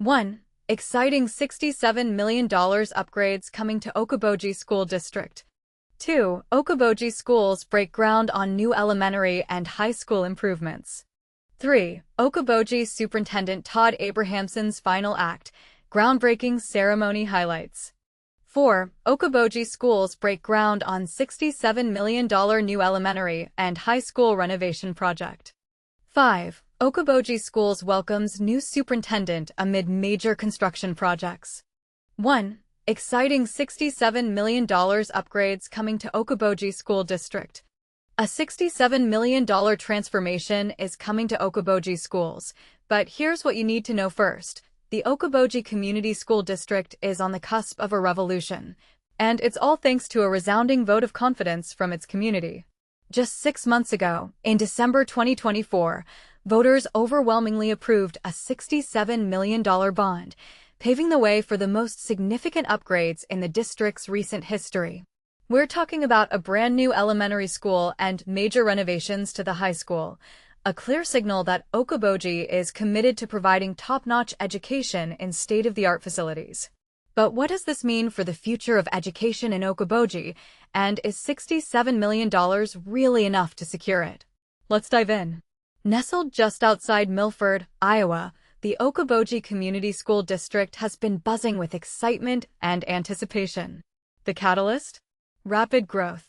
1. Exciting $67 million upgrades coming to Okoboji School District. 2. Okoboji schools break ground on new elementary and high school improvements. 3. Okoboji Superintendent Todd Abrahamson's final act, groundbreaking ceremony highlights. 4. Okoboji schools break ground on $67 million new elementary and high school renovation project. 5. Okoboji schools welcomes new superintendent amid major construction projects. 1. Exciting $67 million upgrades coming to Okoboji School District. A $67 million transformation is coming to Okoboji schools, but here's what you need to know first. The Okoboji Community School District is on the cusp of a revolution, and it's all thanks to a resounding vote of confidence from its community. Just 6 months ago, in December 2024, voters overwhelmingly approved a $67 million bond, paving the way for the most significant upgrades in the district's recent history. We're talking about a brand new elementary school and major renovations to the high school, a clear signal that Okoboji is committed to providing top-notch education in state-of-the-art facilities. But what does this mean for the future of education in Okoboji, and is $67 million really enough to secure it? Let's dive in. Nestled just outside Milford, Iowa, the Okoboji Community School District has been buzzing with excitement and anticipation. The catalyst? Rapid growth.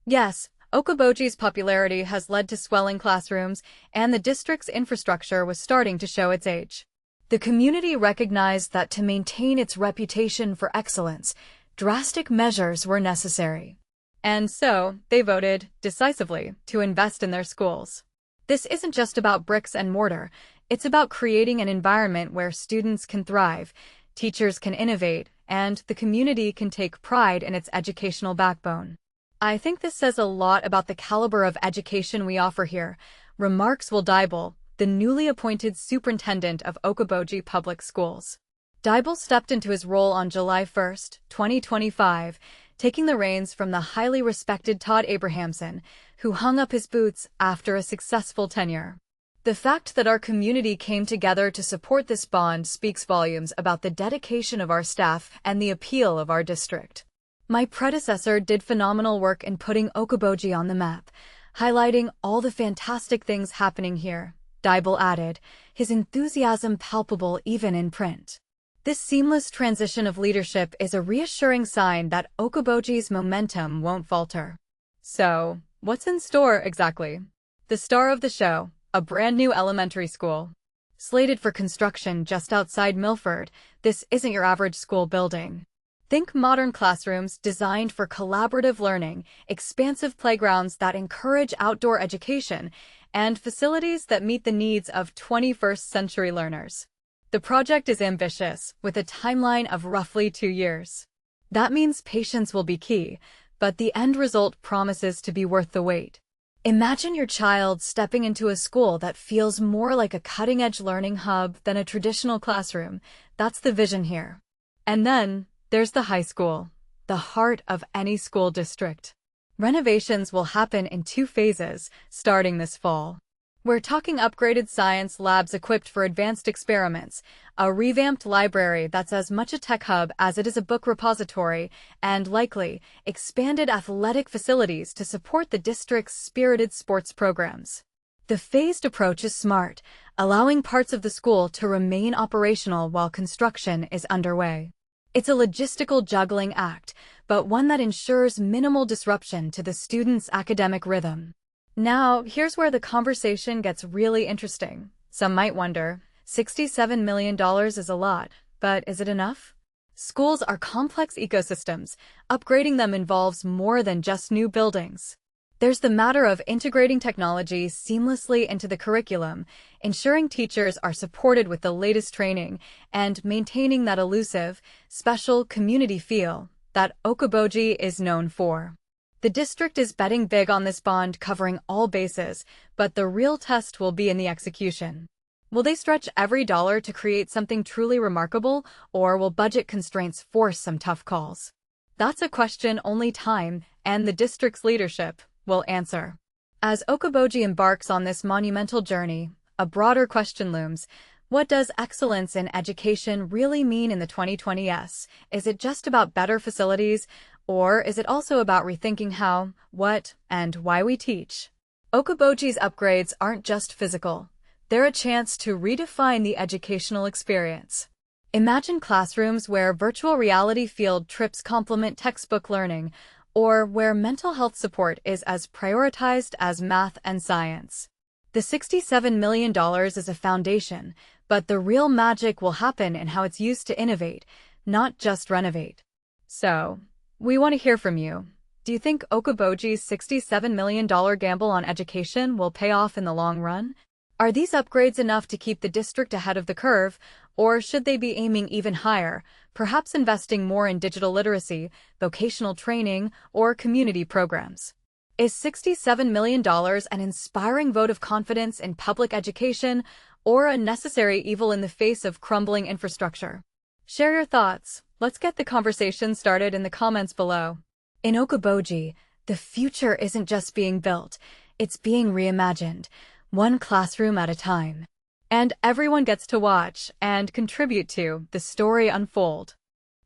Yes, Okoboji's popularity has led to swelling classrooms, and the district's infrastructure was starting to show its age. The community recognized that to maintain its reputation for excellence, drastic measures were necessary. And so, they voted, decisively, to invest in their schools. This isn't just about bricks and mortar, it's about creating an environment where students can thrive, teachers can innovate, and the community can take pride in its educational backbone. I think this says a lot about the caliber of education we offer here, remarks Will Dybel, the newly appointed superintendent of Okoboji Public Schools. Dybel stepped into his role on July 1, 2025, taking the reins from the highly respected Todd Abrahamson, who hung up his boots after a successful tenure. The fact that our community came together to support this bond speaks volumes about the dedication of our staff and the appeal of our district. My predecessor did phenomenal work in putting Okoboji on the map, highlighting all the fantastic things happening here, Dybel added, his enthusiasm palpable even in print. This seamless transition of leadership is a reassuring sign that Okoboji's momentum won't falter. So, what's in store exactly? The star of the show, a brand new elementary school. Slated for construction just outside Milford, this isn't your average school building. Think modern classrooms designed for collaborative learning, expansive playgrounds that encourage outdoor education, and facilities that meet the needs of 21st century learners. The project is ambitious, with a timeline of roughly 2 years. That means patience will be key, but the end result promises to be worth the wait. Imagine your child stepping into a school that feels more like a cutting-edge learning hub than a traditional classroom. That's the vision here. And then, there's the high school, the heart of any school district. Renovations will happen in 2 phases, starting this fall. We're talking upgraded science labs equipped for advanced experiments, a revamped library that's as much a tech hub as it is a book repository, and likely, expanded athletic facilities to support the district's spirited sports programs. The phased approach is smart, allowing parts of the school to remain operational while construction is underway. It's a logistical juggling act, but one that ensures minimal disruption to the students' academic rhythm. Now, here's where the conversation gets really interesting. Some might wonder, $67 million is a lot, but is it enough? Schools are complex ecosystems. Upgrading them involves more than just new buildings. There's the matter of integrating technology seamlessly into the curriculum, ensuring teachers are supported with the latest training, and maintaining that elusive, special community feel that Okoboji is known for. The district is betting big on this bond covering all bases, but the real test will be in the execution. Will they stretch every dollar to create something truly remarkable, or will budget constraints force some tough calls? That's a question only time and the district's leadership will answer. As Okoboji embarks on this monumental journey, a broader question looms. What does excellence in education really mean in the 2020s? Is it just about better facilities, or is it also about rethinking how, what, and why we teach? Okoboji's upgrades aren't just physical. They're a chance to redefine the educational experience. Imagine classrooms where virtual reality field trips complement textbook learning, or where mental health support is as prioritized as math and science. The $67 million is a foundation, but the real magic will happen in how it's used to innovate, not just renovate. So, we want to hear from you. Do you think Okoboji's $67 million gamble on education will pay off in the long run? Are these upgrades enough to keep the district ahead of the curve, or should they be aiming even higher, perhaps investing more in digital literacy, vocational training, or community programs? Is $67 million an inspiring vote of confidence in public education, or a necessary evil in the face of crumbling infrastructure? Share your thoughts. Let's get the conversation started in the comments below. In Okoboji, the future isn't just being built, it's being reimagined, one classroom at a time. And everyone gets to watch and contribute to the story unfold.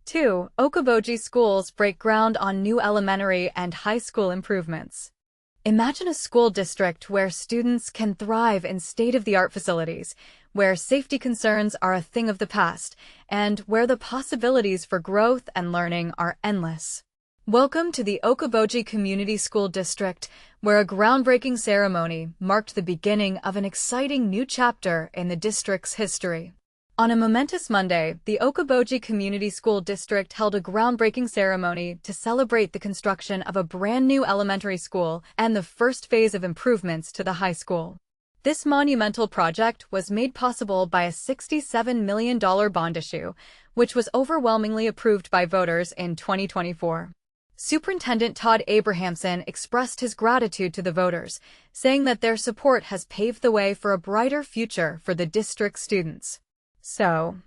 2. Okoboji schools break ground on new elementary and high school improvements. Imagine a school district where students can thrive in state-of-the-art facilities, where safety concerns are a thing of the past, and where the possibilities for growth and learning are endless. Welcome to the Okoboji Community School District, where a groundbreaking ceremony marked the beginning of an exciting new chapter in the district's history. On a momentous Monday, the Okoboji Community School District held a groundbreaking ceremony to celebrate the construction of a brand new elementary school and the first phase of improvements to the high school. This monumental project was made possible by a $67 million bond issue, which was overwhelmingly approved by voters in 2024. Superintendent Todd Abrahamson expressed his gratitude to the voters, saying that their support has paved the way for a brighter future for the district's students. So,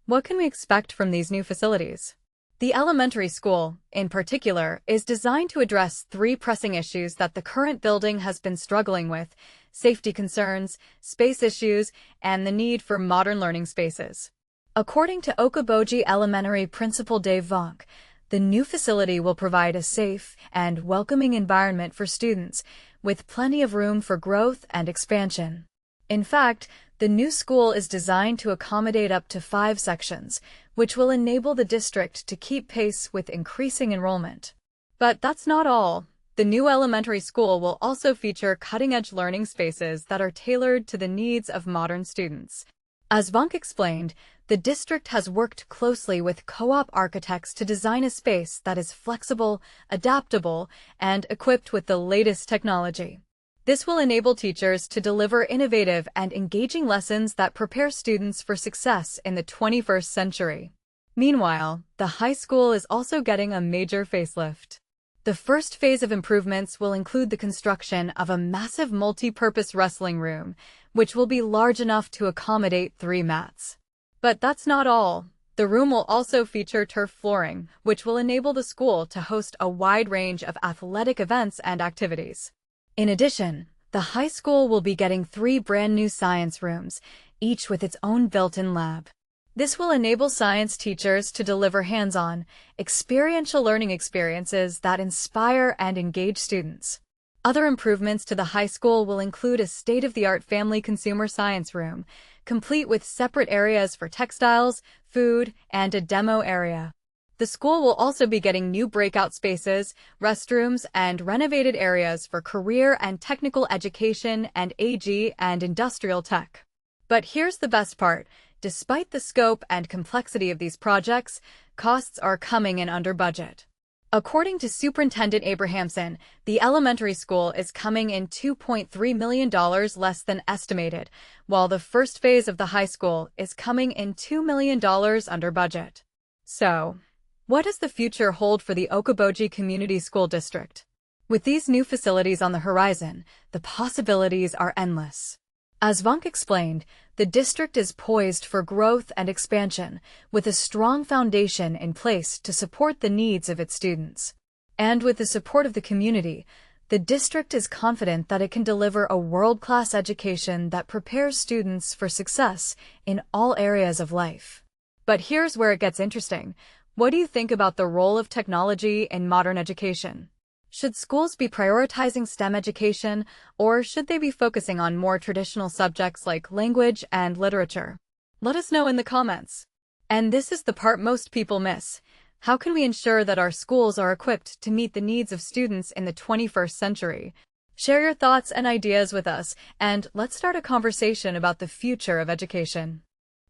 what can we expect from these new facilities? The elementary school, in particular, is designed to address three pressing issues that the current building has been struggling with: safety concerns, space issues, and the need for modern learning spaces. According to Okoboji Elementary Principal Dave Vonk, the new facility will provide a safe and welcoming environment for students, with plenty of room for growth and expansion. In fact, the new school is designed to accommodate up to 5 sections, which will enable the district to keep pace with increasing enrollment. But that's not all. The new elementary school will also feature cutting-edge learning spaces that are tailored to the needs of modern students. As Vonk explained, the district has worked closely with co-op architects to design a space that is flexible, adaptable, and equipped with the latest technology. This will enable teachers to deliver innovative and engaging lessons that prepare students for success in the 21st century. Meanwhile, the high school is also getting a major facelift. The first phase of improvements will include the construction of a massive multi-purpose wrestling room, which will be large enough to accommodate 3 mats. But that's not all. The room will also feature turf flooring, which will enable the school to host a wide range of athletic events and activities. In addition, the high school will be getting 3 brand new science rooms, each with its own built-in lab. This will enable science teachers to deliver hands-on, experiential learning experiences that inspire and engage students. Other improvements to the high school will include a state-of-the-art family consumer science room, complete with separate areas for textiles, food, and a demo area. The school will also be getting new breakout spaces, restrooms, and renovated areas for career and technical education and AG and industrial tech. But here's the best part. Despite the scope and complexity of these projects, costs are coming in under budget. According to Superintendent Abrahamson, the elementary school is coming in $2.3 million less than estimated, while the first phase of the high school is coming in $2 million under budget. So, what does the future hold for the Okoboji Community School District? With these new facilities on the horizon, the possibilities are endless. As Vonk explained, the district is poised for growth and expansion, with a strong foundation in place to support the needs of its students. And with the support of the community, The district is confident that it can deliver a world-class education that prepares students for success in all areas of life. But here's where it gets interesting. What do you think about the role of technology in modern education? Should schools be prioritizing STEM education, or should they be focusing on more traditional subjects like language and literature? Let us know in the comments. And this is the part most people miss. How can we ensure that our schools are equipped to meet the needs of students in the 21st century? Share your thoughts and ideas with us, and let's start a conversation about the future of education.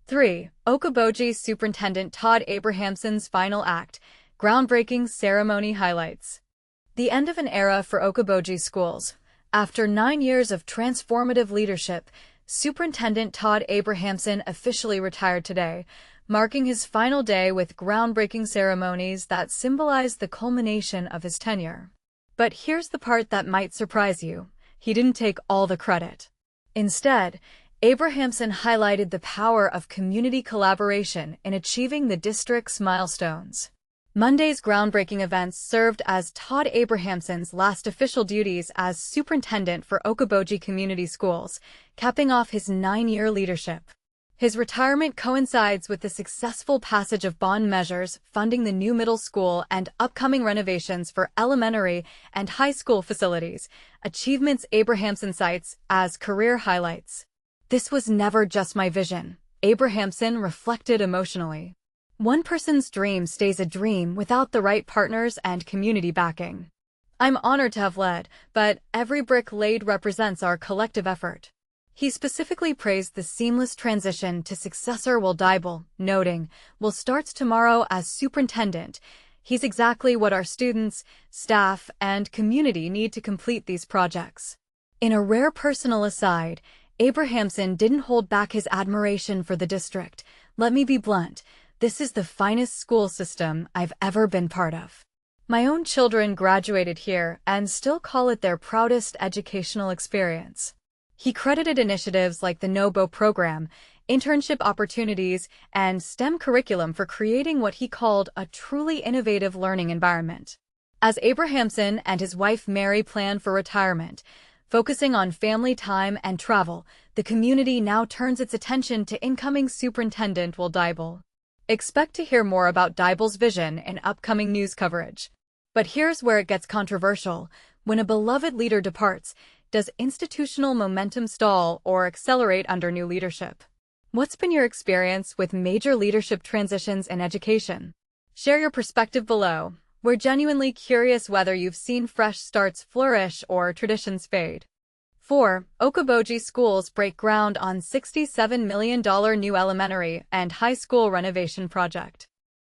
3. Okoboji Superintendent Todd Abrahamson's final act, groundbreaking ceremony highlights. The end of an era for Okoboji schools. After 9 years of transformative leadership, Superintendent Todd Abrahamson officially retired today, marking his final day with groundbreaking ceremonies that symbolize the culmination of his tenure. But here's the part that might surprise you. He didn't take all the credit. Instead, Abrahamson highlighted the power of community collaboration in achieving the district's milestones. Monday's groundbreaking events served as Todd Abrahamson's last official duties as superintendent for Okoboji Community Schools, capping off his 9-year leadership. His retirement coincides with the successful passage of bond measures funding the new middle school and upcoming renovations for elementary and high school facilities, achievements Abrahamson cites as career highlights. "This was never just my vision," Abrahamson reflected emotionally. "One person's dream stays a dream without the right partners and community backing. I'm honored to have led, but every brick laid represents our collective effort." He specifically praised the seamless transition to successor Will Dybel, noting, "Will starts tomorrow as superintendent. He's exactly what our students, staff, and community need to complete these projects." In a rare personal aside, Abrahamson didn't hold back his admiration for the district. "Let me be blunt. This is the finest school system I've ever been part of. My own children graduated here and still call it their proudest educational experience." He credited initiatives like the NOBO program, internship opportunities, and STEM curriculum for creating what he called a truly innovative learning environment. As Abrahamson and his wife Mary plan for retirement, focusing on family time and travel, the community now turns its attention to incoming Superintendent Will Dybel. Expect to hear more about Dybel's vision in upcoming news coverage. But here's where it gets controversial. When a beloved leader departs, does institutional momentum stall or accelerate under new leadership? What's been your experience with major leadership transitions in education? Share your perspective below. We're genuinely curious whether you've seen fresh starts flourish or traditions fade. 4. Okoboji schools break ground on $67 million new elementary and high school renovation project.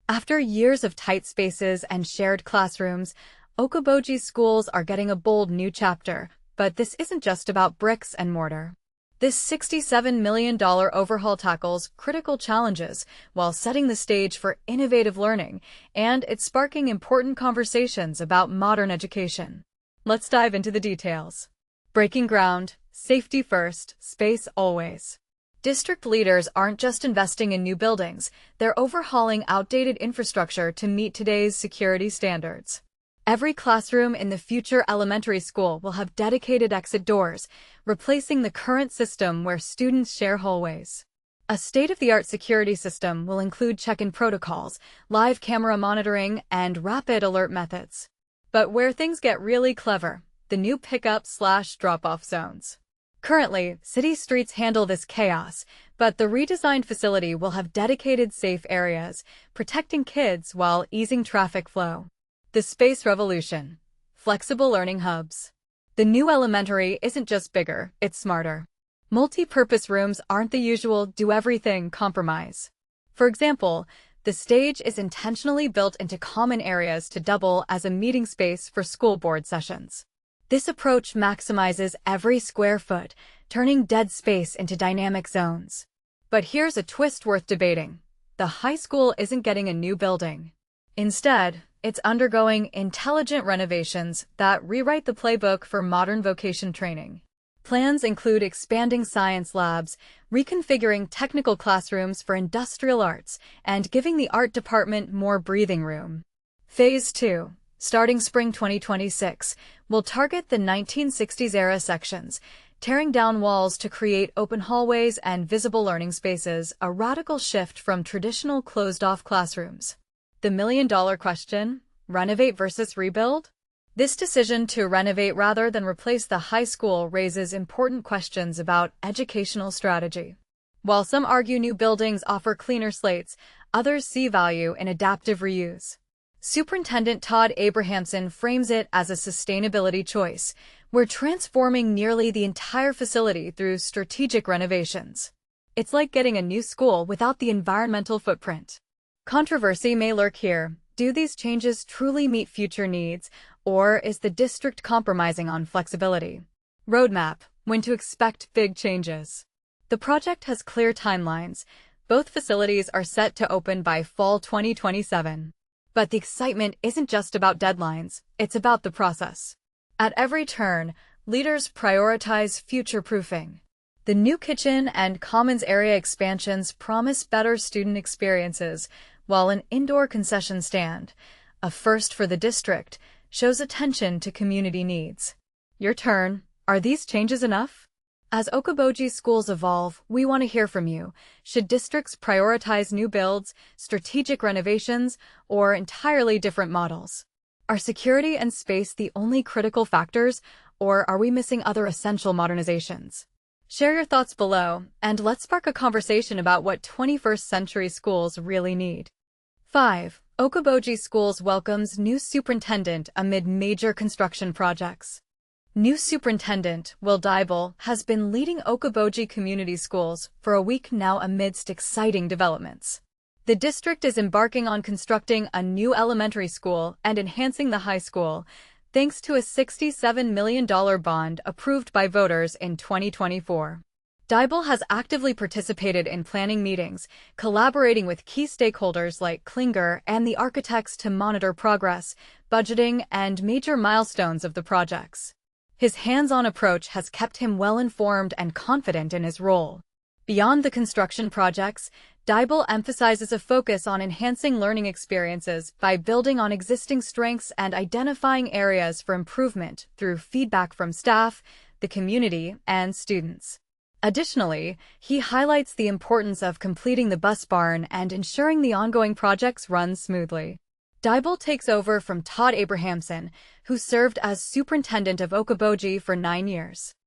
After years of tight spaces and shared classrooms, Okoboji schools are getting a bold new chapter, but this isn't just about bricks and mortar. This $67 million overhaul tackles critical challenges while setting the stage for innovative learning, and it's sparking important conversations about modern education. Let's dive into the details. Breaking ground, safety first, space always. District leaders aren't just investing in new buildings, they're overhauling outdated infrastructure to meet today's security standards. Every classroom in the future elementary school will have dedicated exit doors, replacing the current system where students share hallways. A state-of-the-art security system will include check-in protocols, live camera monitoring, and rapid alert methods. But where things get really clever, the new pickup/drop-off zones. Currently, city streets handle this chaos, but the redesigned facility will have dedicated safe areas, protecting kids while easing traffic flow. The space revolution. Flexible learning hubs. The new elementary isn't just bigger, it's smarter. Multi-purpose rooms aren't the usual do-everything compromise. For example, the stage is intentionally built into common areas to double as a meeting space for school board sessions. This approach maximizes every square foot, turning dead space into dynamic zones. But here's a twist worth debating. The high school isn't getting a new building. Instead, it's undergoing intelligent renovations that rewrite the playbook for modern vocation training. Plans include expanding science labs, reconfiguring technical classrooms for industrial arts, and giving the art department more breathing room. Phase 2. starting spring 2026, will target the 1960s-era sections, tearing down walls to create open hallways and visible learning spaces, a radical shift from traditional closed-off classrooms. The million-dollar question: renovate versus rebuild? This decision to renovate rather than replace the high school raises important questions about educational strategy. While some argue new buildings offer cleaner slates, others see value in adaptive reuse. Superintendent Todd Abrahamson frames it as a sustainability choice. We're transforming nearly the entire facility through strategic renovations. It's like getting a new school without the environmental footprint. Controversy may lurk here. Do these changes truly meet future needs, or is the district compromising on flexibility? Roadmap: when to expect big changes. The project has clear timelines. Both facilities are set to open by fall 2027. But the excitement isn't just about deadlines, it's about the process. At every turn, leaders prioritize future-proofing. The new kitchen and commons area expansions promise better student experiences, while an indoor concession stand, a first for the district, shows attention to community needs. Your turn. Are these changes enough? As Okoboji schools evolve, we want to hear from you. Should districts prioritize new builds, strategic renovations, or entirely different models? Are security and space the only critical factors, or are we missing other essential modernizations? Share your thoughts below, and let's spark a conversation about what 21st century schools really need. 5. Okoboji Schools welcomes new superintendent amid major construction projects. New superintendent Will Dybel has been leading Okoboji Community Schools for a week now amidst exciting developments. The district is embarking on constructing a new elementary school and enhancing the high school, thanks to a $67 million bond approved by voters in 2024. Dybel has actively participated in planning meetings, collaborating with key stakeholders like Klinger and the architects to monitor progress, budgeting, and major milestones of the projects. His hands-on approach has kept him well-informed and confident in his role. Beyond the construction projects, Dybel emphasizes a focus on enhancing learning experiences by building on existing strengths and identifying areas for improvement through feedback from staff, the community, and students. Additionally, he highlights the importance of completing the bus barn and ensuring the ongoing projects run smoothly. Dybel takes over from Todd Abrahamson, who served as superintendent of Okoboji for 9 years.